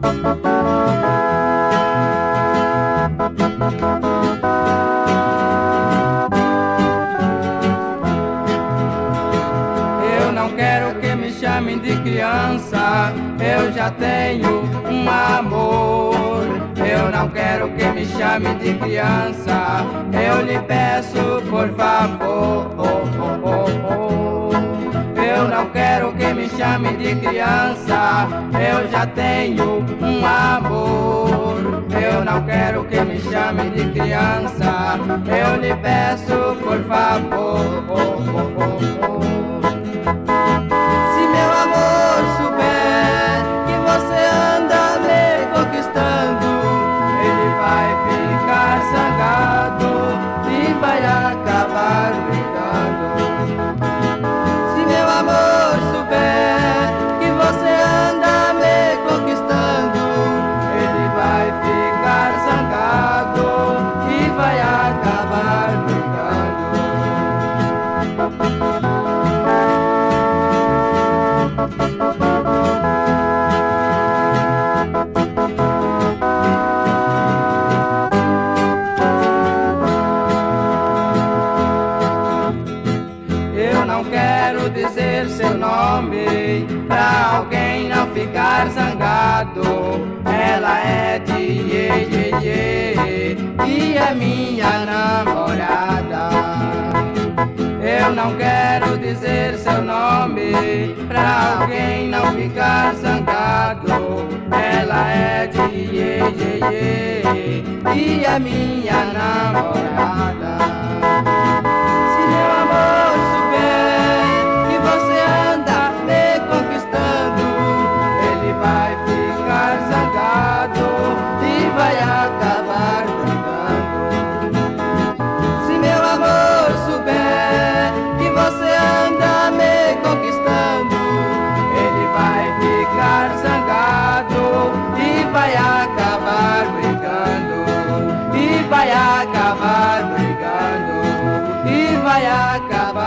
Eu não quero que me chamem de criança, eu já tenho um amor. Eu não quero que me chamem de criança, eu lhe peço por favor. Eu não quero que me chamem de criança, eu já tenho um amor. Eu não quero que me chamem de criança, eu lhe peço por favor. Se meu amor souber que você anda me conquistando, ele vai ficar zangado e vai acabar brigando. Se meu amor souber que você anda me conquistando, ele vai ficar zangado e vai acabar brigando. Eu não quero dizer seu nome pra alguém não ficar zangado. Ela é de Iê e é minha namorada. Eu não quero dizer seu nome pra alguém não ficar zangado. Ela é de Iê e é minha namorada. Se meu amor souber que você anda me conquistando, ele vai ficar zangado e vai acabar brigando. Se meu amor souber que você anda me conquistando, ele vai ficar zangado e vai acabar brigando. E vai acabar brigando. E vai acabar